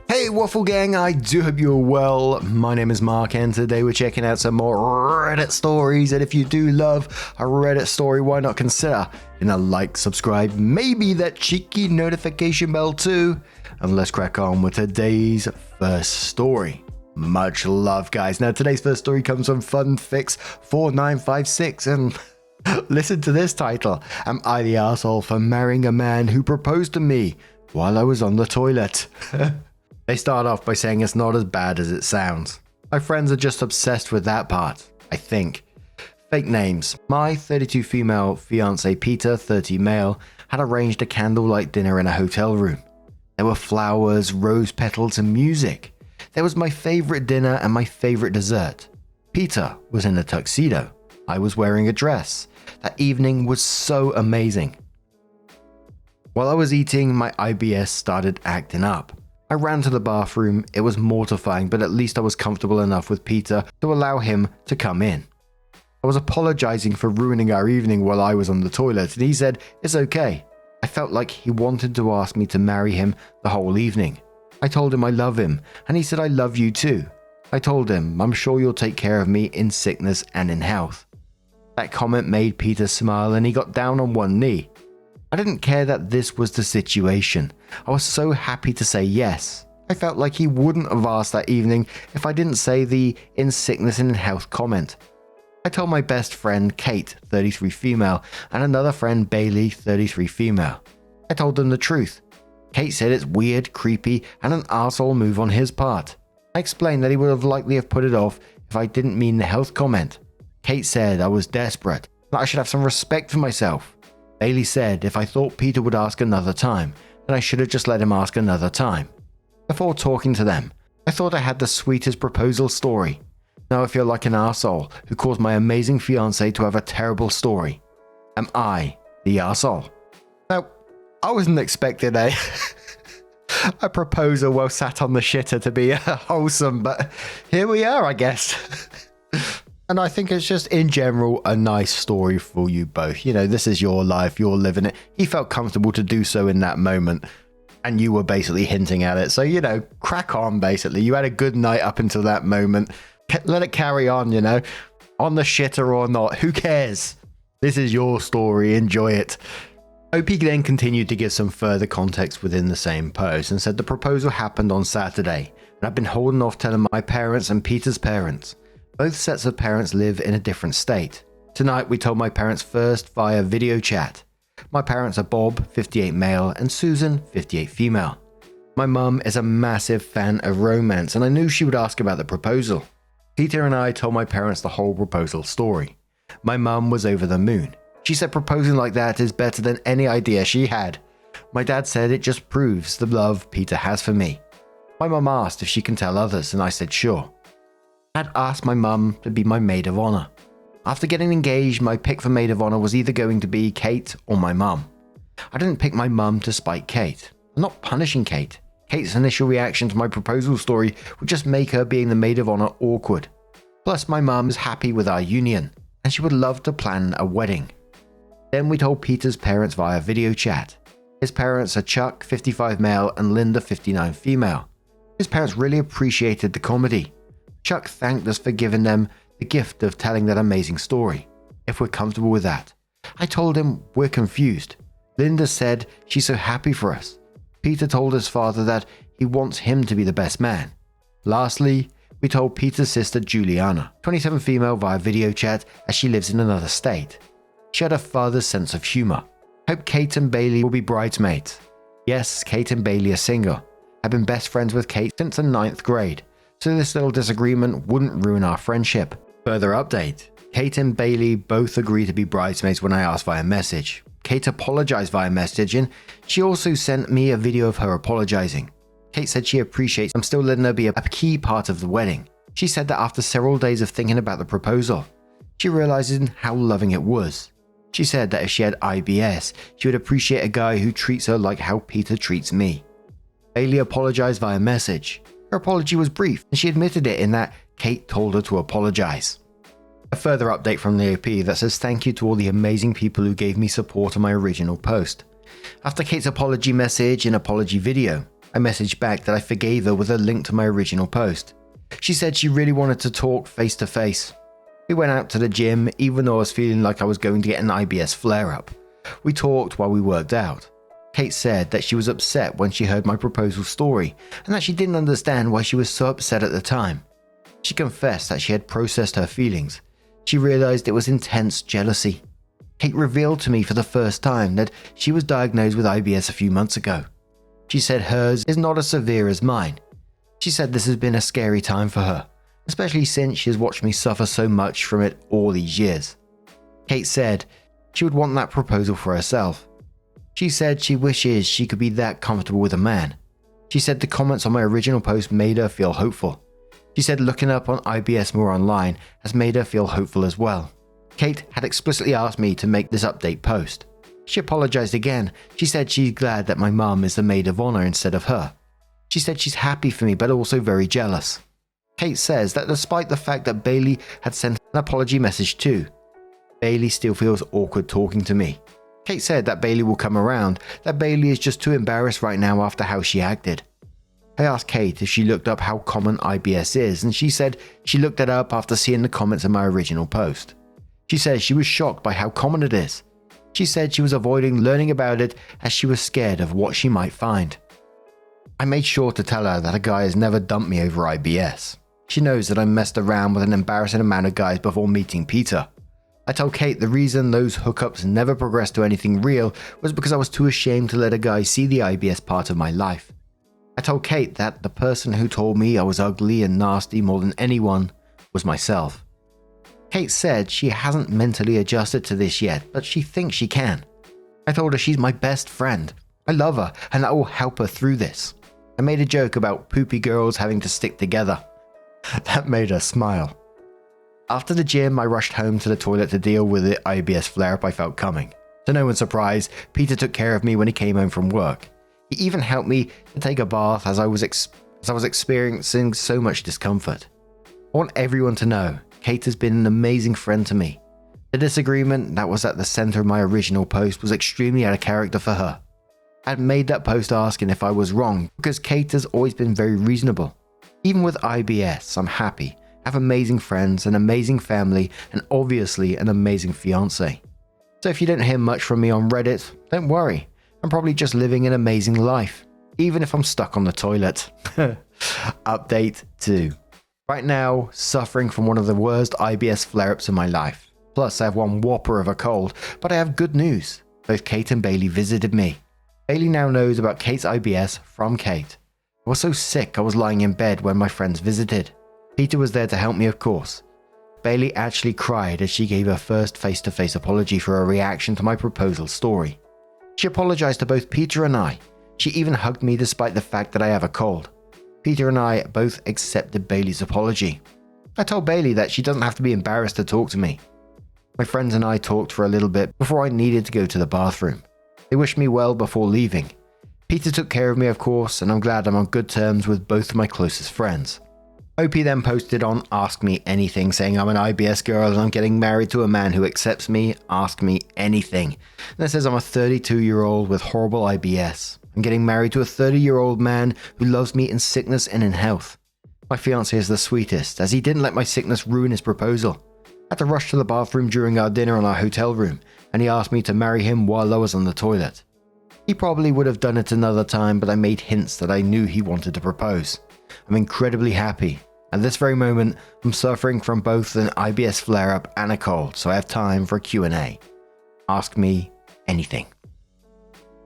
Hey Waffle Gang, I do hope you're well. My name is Mark and today we're checking out some more Reddit stories, and if you do love a Reddit story, why not consider hitting a like, subscribe, maybe that cheeky notification bell too. And let's crack on with today's first story. Much love, guys. Now today's first story comes from FunFix4956 and listen to this title. Am I the asshole for marrying a man who proposed to me while I was on the toilet? They start off by saying it's not as bad as it sounds. My friends are just obsessed with that part, I think. Fake names. My 32 female fiance Peter, 30 male, had arranged a candlelight dinner in a hotel room. There were flowers, rose petals, and music. There was my favorite dinner and my favorite dessert. Peter was in a tuxedo. I was wearing a dress. That evening was so amazing. While I was eating, my IBS started acting up. I ran to the bathroom. It was mortifying, but at least I was comfortable enough with Peter to allow him to come in. I was apologizing for ruining our evening while I was on the toilet, and he said it's okay. I felt like he wanted to ask me to marry him the whole evening. I told him I love him, and he said I love you too. I told him I'm sure you'll take care of me in sickness and in health. That comment made Peter smile, and he got down on one knee. I didn't care that this was the situation. I was so happy to say yes. I felt like he wouldn't have asked that evening if I didn't say the in sickness and in health comment. I told my best friend Kate, 33 female, and another friend Bailey, 33 female. I told them the truth. Kate said it's weird, creepy, and an arsehole move on his part. I explained that he would have likely have put it off if I didn't mean the health comment. Kate said I was desperate, that I should have some respect for myself. Bailey said if I thought Peter would ask another time, then I should have just let him ask another time. Before talking to them, I thought I had the sweetest proposal story. Now I feel like an arsehole who caused my amazing fiancé to have a terrible story. Am I the arsehole? Now, I wasn't expecting a proposal well sat on the shitter to be wholesome, but here we are, I guess. And I think it's just, in general, a nice story for you both. You know, this is your life, you're living it. He felt comfortable to do so in that moment, and you were basically hinting at it. So, you know, crack on, basically. You had a good night up until that moment. Let it carry on, you know. On the shitter or not, who cares? This is your story, enjoy it. OP then continued to give some further context within the same post and said the proposal happened on Saturday, and I've been holding off telling my parents and Peter's parents. Both sets of parents live in a different state. Tonight we told my parents first via video chat. My parents are Bob, 58 male, and Susan, 58 female. My mum is a massive fan of romance, and I knew she would ask about the proposal. Peter and I told my parents the whole proposal story. My mum was over the moon. She said proposing like that is better than any idea she had. My dad said it just proves the love Peter has for me. My mum asked if she can tell others, and I said sure. I had asked my mum to be my maid of honor. After getting engaged, my pick for maid of honor was either going to be Kate or my mum. I didn't pick my mum to spite Kate. I'm not punishing Kate. Kate's initial reaction to my proposal story would just make her being the maid of honor awkward. Plus, my mum is happy with our union, and she would love to plan a wedding. Then we told Peter's parents via video chat. His parents are Chuck, 55 male, and Linda, 59 female. His parents really appreciated the comedy. Chuck thanked us for giving them the gift of telling that amazing story, if we're comfortable with that. I told him we're confused. Linda said she's so happy for us. Peter told his father that he wants him to be the best man. Lastly, we told Peter's sister Juliana, 27 female, via video chat as she lives in another state. She had her father's sense of humor. Hope Kate and Bailey will be bridesmaids. Yes, Kate and Bailey are single. I've been best friends with Kate since the 9th grade. So this little disagreement wouldn't ruin our friendship. Further update. Kate and Bailey both agreed to be bridesmaids when I asked via message. Kate apologized via message, and she also sent me a video of her apologizing. Kate said she appreciates I'm still letting her be a key part of the wedding. She said that after several days of thinking about the proposal, she realized how loving it was. She said that if she had IBS, she would appreciate a guy who treats her like how Peter treats me. Bailey apologized via message. Her apology was brief, and she admitted it in that Kate told her to apologize. A further update from the OP that says thank you to all the amazing people who gave me support on my original post. After Kate's apology message and apology video, I messaged back that I forgave her with a link to my original post. She said she really wanted to talk face to face. We went out to the gym even though I was feeling like I was going to get an IBS flare-up. We talked while we worked out. Kate said that she was upset when she heard my proposal story and that she didn't understand why she was so upset at the time. She confessed that she had processed her feelings. She realized it was intense jealousy. Kate revealed to me for the first time that she was diagnosed with IBS a few months ago. She said hers is not as severe as mine. She said this has been a scary time for her, especially since she has watched me suffer so much from it all these years. Kate said she would want that proposal for herself. She said she wishes she could be that comfortable with a man. She said the comments on my original post made her feel hopeful. She said looking up on IBS more online has made her feel hopeful as well. Kate had explicitly asked me to make this update post. She apologized again. She said she's glad that my mum is the maid of honor instead of her. She said she's happy for me but also very jealous. Kate says that despite the fact that Bailey had sent an apology message too, Bailey still feels awkward talking to me. Kate said that Bailey will come around, that Bailey is just too embarrassed right now after how she acted. I asked Kate if she looked up how common IBS is, and she said she looked it up after seeing the comments in my original post. She says she was shocked by how common it is. She said she was avoiding learning about it as she was scared of what she might find. I made sure to tell her that a guy has never dumped me over IBS. She knows that I messed around with an embarrassing amount of guys before meeting Peter. I told Kate the reason those hookups never progressed to anything real was because I was too ashamed to let a guy see the IBS part of my life. I told Kate that the person who told me I was ugly and nasty more than anyone was myself. Kate said she hasn't mentally adjusted to this yet, but she thinks she can. I told her she's my best friend. I love her and that will help her through this. I made a joke about poopy girls having to stick together. That made her smile. After the gym, I rushed home to the toilet to deal with the IBS flare-up I felt coming. To no one's surprise, Peter took care of me when he came home from work. He even helped me to take a bath as I was experiencing so much discomfort. I want everyone to know Kate has been an amazing friend to me. The disagreement that was at the center of my original post was extremely out of character for her. I had made that post asking if I was wrong because Kate has always been very reasonable. Even with IBS, I'm happy. I have amazing friends, an amazing family, and obviously an amazing fiance. So if you don't hear much from me on Reddit, don't worry. I'm probably just living an amazing life, even if I'm stuck on the toilet. Update 2. Right now, suffering from one of the worst IBS flare-ups in my life. Plus, I have one whopper of a cold, but I have good news. Both Kate and Bailey visited me. Bailey now knows about Kate's IBS from Kate. I was so sick I was lying in bed when my friends visited. Peter was there to help me, of course. Bailey actually cried as she gave her first face-to-face apology for her reaction to my proposal story. She apologized to both Peter and I. She even hugged me despite the fact that I have a cold. Peter and I both accepted Bailey's apology. I told Bailey that she doesn't have to be embarrassed to talk to me. My friends and I talked for a little bit before I needed to go to the bathroom. They wished me well before leaving. Peter took care of me, of course, and I'm glad I'm on good terms with both of my closest friends. OP then posted on Ask Me Anything saying I'm an IBS girl and I'm getting married to a man who accepts me, ask me anything. And it says I'm a 32-year-old with horrible IBS. I'm getting married to a 30-year-old man who loves me in sickness and in health. My fiancé is the sweetest, as he didn't let my sickness ruin his proposal. I had to rush to the bathroom during our dinner in our hotel room, and he asked me to marry him while I was on the toilet. He probably would have done it another time, but I made hints that I knew he wanted to propose. I'm incredibly happy. At this very moment, I'm suffering from both an IBS flare-up and a cold, so I have time for a Q&A. Ask me anything.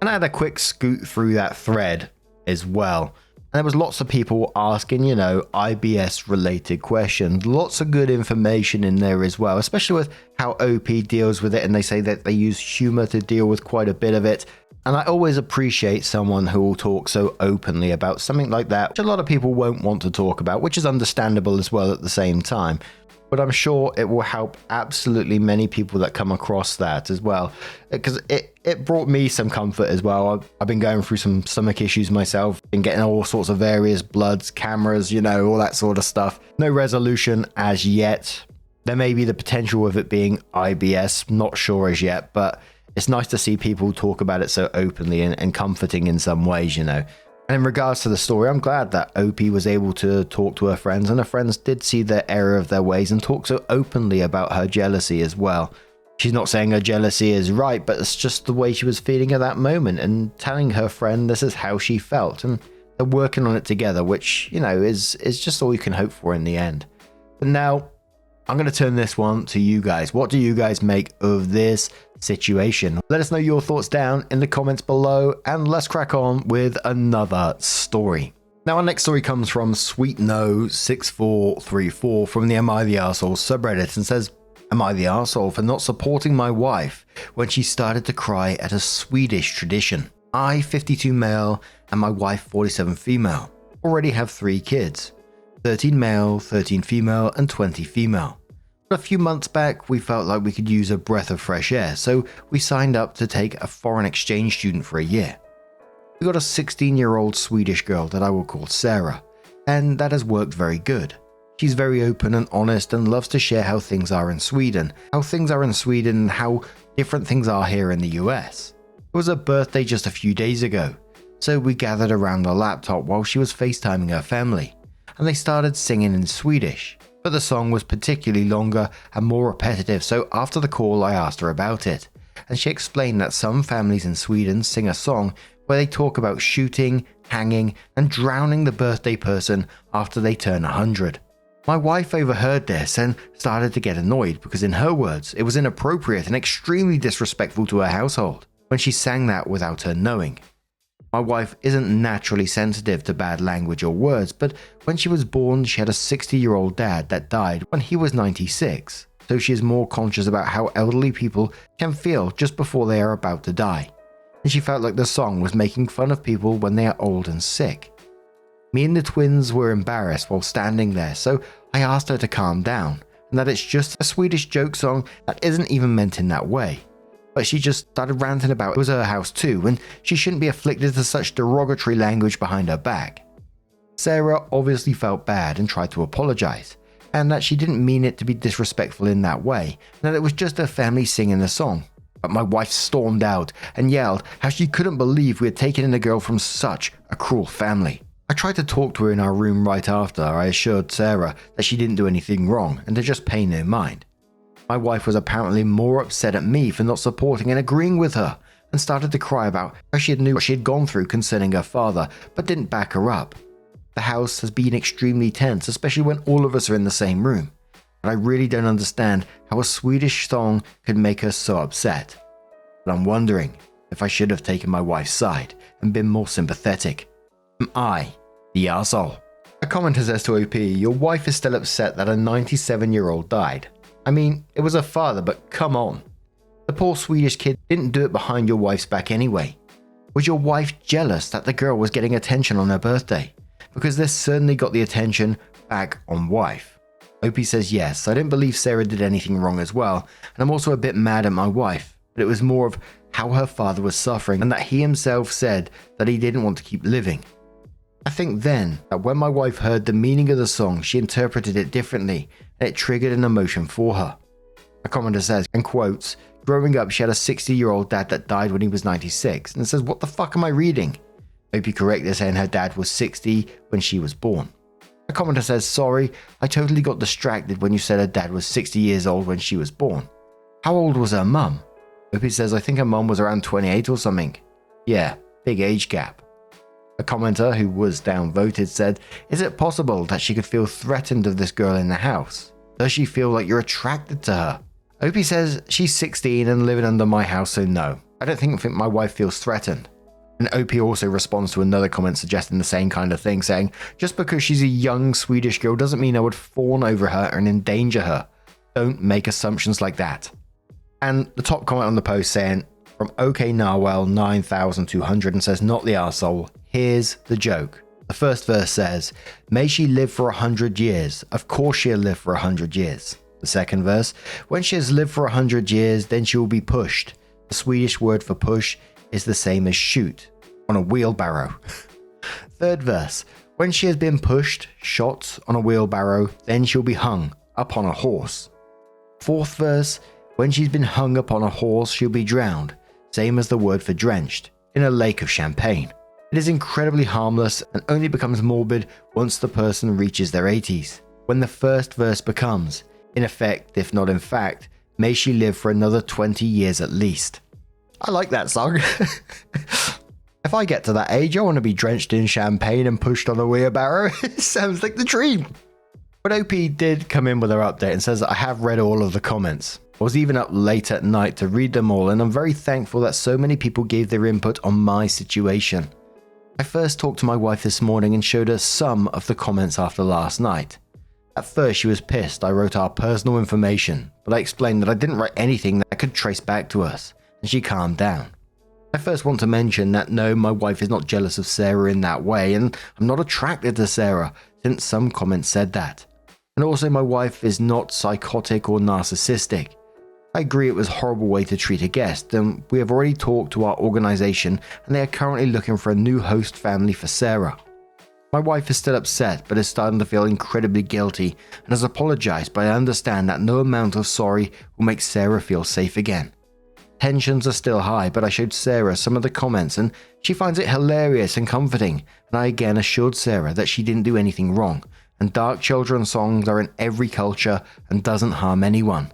And I had a quick scoot through that thread as well. And there was lots of people asking, IBS related questions. Lots of good information in there as well, especially with how OP deals with it. And they say that they use humor to deal with quite a bit of it. And I always appreciate someone who will talk so openly about something like that, which a lot of people won't want to talk about, which is understandable as well at the same time. But I'm sure it will help absolutely many people that come across that as well, because it brought me some comfort as well. I've been going through some stomach issues myself, been getting all sorts of various bloods, cameras, all that sort of stuff. No resolution as yet. There may be the potential of it being IBS, not sure as yet, but it's nice to see people talk about it so openly and comforting in some ways, And in regards to the story, I'm glad that OP was able to talk to her friends, and her friends did see the error of their ways and talk so openly about her jealousy as well. She's not saying her jealousy is right, but it's just the way she was feeling at that moment, and telling her friend this is how she felt, and they're working on it together, which, you know, is just all you can hope for in the end. But now, I'm going to turn this one to you guys. What do you guys make of this situation? Let us know your thoughts down in the comments below, and let's crack on with another story. Now, our next story comes from SweetNo6434 from the Am I the Arsehole subreddit, and says, "Am I the arsehole for not supporting my wife when she started to cry at a Swedish tradition? I, 52 male, and my wife, 47 female, already have 3 kids. 13 male, 13 female, and 20 female. A few months back, we felt like we could use a breath of fresh air, so we signed up to take a foreign exchange student for a year. We got a 16-year-old Swedish girl that I will call Sarah, and that has worked very good. She's very open and honest and loves to share how things are in Sweden, and how different things are here in the US. It was her birthday just a few days ago, so we gathered around the laptop while she was FaceTiming her family, and they started singing in Swedish. But the song was particularly longer and more repetitive, so after the call I asked her about it, and she explained that some families in Sweden sing a song where they talk about shooting, hanging, and drowning the birthday person after they turn 100. My wife overheard this and started to get annoyed because, in her words, it was inappropriate and extremely disrespectful to her household when she sang that without her knowing. My wife isn't naturally sensitive to bad language or words, but when she was born, she had a 60-year-old dad that died when he was 96, so she is more conscious about how elderly people can feel just before they are about to die, and she felt like the song was making fun of people when they are old and sick. Me and the twins were embarrassed while standing there, so I asked her to calm down, and that it's just a Swedish joke song that isn't even meant in that way. But she just started ranting about it was her house too, and she shouldn't be afflicted to such derogatory language behind her back. Sarah obviously felt bad and tried to apologize, and that she didn't mean it to be disrespectful in that way, and that it was just her family singing the song. But my wife stormed out and yelled how she couldn't believe we had taken in a girl from such a cruel family. I tried to talk to her in our room right after. I assured Sarah that she didn't do anything wrong and to just pay no mind. My wife was apparently more upset at me for not supporting and agreeing with her, and started to cry about how she knew what she had gone through concerning her father, but didn't back her up. The house has been extremely tense, especially when all of us are in the same room. But I really don't understand how a Swedish song could make her so upset. But I'm wondering if I should have taken my wife's side and been more sympathetic. Am I the arsehole? A commenter says to OP, "Your wife is still upset that a 97-year-old died. I mean, it was her father, but come on. The poor Swedish kid didn't do it behind your wife's back anyway. Was your wife jealous that the girl was getting attention on her birthday? Because this certainly got the attention back on wife." OP says, "Yes, I don't believe Sarah did anything wrong as well, and I'm also a bit mad at my wife, but it was more of how her father was suffering and that he himself said that he didn't want to keep living. I think then that when my wife heard the meaning of the song, she interpreted it differently, and it triggered an emotion for her." A commenter says, and quotes, "Growing up, she had a 60-year-old dad that died when he was 96, and says, what the fuck am I reading?" OP corrected, saying her dad was 60 when she was born. A commenter says, "Sorry, I totally got distracted when you said her dad was 60 years old when she was born. How old was her mum?" OP says, "I think her mum was around 28 or something. Yeah, big age gap." A commenter who was downvoted said, "Is it possible that she could feel threatened of this girl in the house? Does she feel like you're attracted to her?" OP says, "She's 16 and living under my house, so no. I don't think my wife feels threatened." And OP also responds to another comment suggesting the same kind of thing, saying, "Just because she's a young Swedish girl doesn't mean I would fawn over her and endanger her. Don't make assumptions like that." And the top comment on the post saying, from OK Narwhal 9200, and says, "Not the arsehole. Here's the joke. The first verse says, 'May she live for 100 years. Of course she'll live for 100 years.' The second verse, 'When she has lived for 100 years, then she will be pushed.' The Swedish word for push is the same as shoot, on a wheelbarrow." Third verse, "When she has been pushed, shot on a wheelbarrow, then she'll be hung upon a horse." Fourth verse, "When she's been hung upon a horse, she'll be drowned, same as the word for drenched, in a lake of champagne." It is incredibly harmless and only becomes morbid once the person reaches their 80s, when the first verse becomes, in effect, if not in fact, may she live for another 20 years at least. I like that song. If I get to that age, I want to be drenched in champagne and pushed on a wheelbarrow. It sounds like the dream. But OP did come in with her update and says, I have read all of the comments. I was even up late at night to read them all, and I'm very thankful that so many people gave their input on my situation. I first talked to my wife this morning and showed her some of the comments after last night. At first she was pissed I wrote our personal information, but I explained that I didn't write anything that could trace back to us, and she calmed down. I first want to mention that no, my wife is not jealous of Sarah in that way, and I'm not attracted to Sarah, since some comments said that. And also my wife is not psychotic or narcissistic. I agree it was a horrible way to treat a guest, and we have already talked to our organisation and they are currently looking for a new host family for Sarah. My wife is still upset but is starting to feel incredibly guilty and has apologised, but I understand that no amount of sorry will make Sarah feel safe again. Tensions are still high, but I showed Sarah some of the comments and she finds it hilarious and comforting, and I again assured Sarah that she didn't do anything wrong and dark children's songs are in every culture and doesn't harm anyone.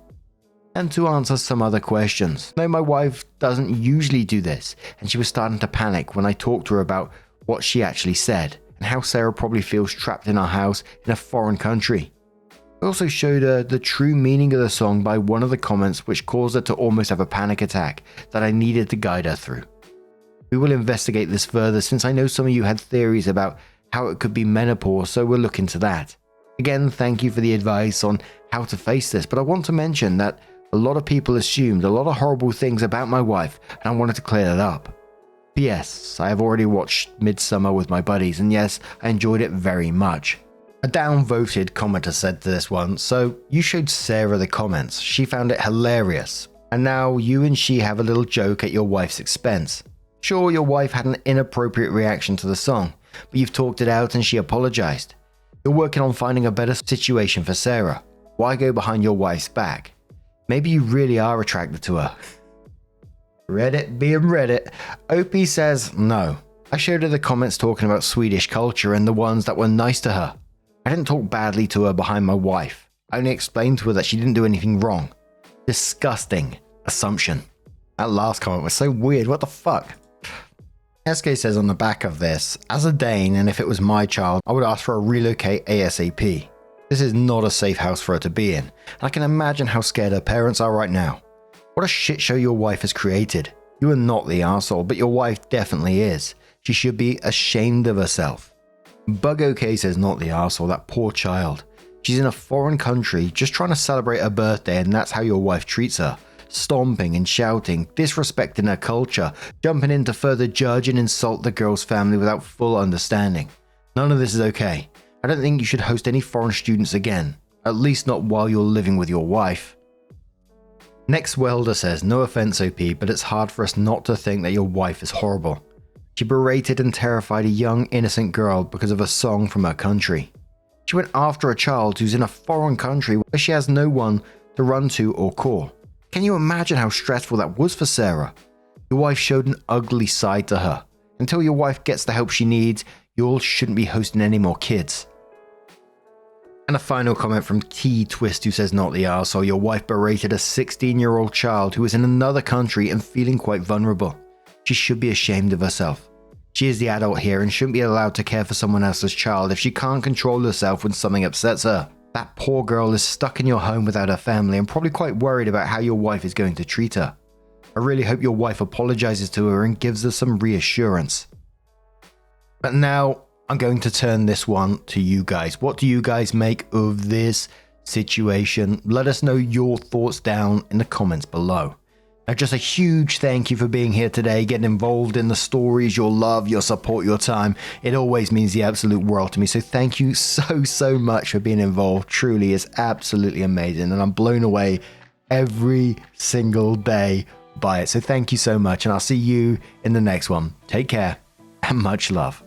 And to answer some other questions, no, my wife doesn't usually do this, and she was starting to panic when I talked to her about what she actually said and how Sarah probably feels trapped in our house in a foreign country. I also showed her the true meaning of the song by one of the comments, which caused her to almost have a panic attack that I needed to guide her through. We will investigate this further, since I know some of you had theories about how it could be menopause, so we'll look into that. Again, thank you for the advice on how to face this, but I want to mention that a lot of people assumed a lot of horrible things about my wife, and I wanted to clear that up. P.S. I have already watched Midsummer with my buddies, and yes, I enjoyed it very much. A downvoted commenter said to this one, so you showed Sarah the comments, she found it hilarious, and now you and she have a little joke at your wife's expense. Sure, your wife had an inappropriate reaction to the song, but you've talked it out and she apologized. You're working on finding a better situation for Sarah. Why go behind your wife's back? Maybe you really are attracted to her. Reddit being Reddit. OP says, no. I showed her the comments talking about Swedish culture and the ones that were nice to her. I didn't talk badly to her behind my wife. I only explained to her that she didn't do anything wrong. Disgusting assumption. That last comment was so weird, what the fuck? SK says on the back of this, as a Dane, and if it was my child, I would ask for a relocate ASAP. This is not a safe house for her to be in, and I can imagine how scared her parents are right now. What a shit show your wife has created. You are not the arsehole, but your wife definitely is. She should be ashamed of herself. Bug OK says not the arsehole, that poor child. She's in a foreign country just trying to celebrate her birthday, and that's how your wife treats her. Stomping and shouting, disrespecting her culture, jumping in to further judge and insult the girl's family without full understanding. None of this is okay. I don't think you should host any foreign students again, at least not while you're living with your wife. Next Welder says, no offense OP, but it's hard for us not to think that your wife is horrible. She berated and terrified a young innocent girl because of a song from her country. She went after a child who's in a foreign country where she has no one to run to or call. Can you imagine how stressful that was for Sarah? Your wife showed an ugly side to her. Until your wife gets the help she needs, you all shouldn't be hosting any more kids. And a final comment from T-Twist, who says not the arsehole, your wife berated a 16-year-old child who is in another country and feeling quite vulnerable. She should be ashamed of herself. She is the adult here and shouldn't be allowed to care for someone else's child if she can't control herself when something upsets her. That poor girl is stuck in your home without her family and probably quite worried about how your wife is going to treat her. I really hope your wife apologizes to her and gives her some reassurance. But now, I'm going to turn this one to you guys. What do you guys make of this situation? Let us know your thoughts down in the comments below. Now, just a huge thank you for being here today, getting involved in the stories, your love, your support, your time. It always means the absolute world to me. So thank you so much for being involved. Truly is absolutely amazing. And I'm blown away every single day by it. So thank you so much. And I'll see you in the next one. Take care and much love.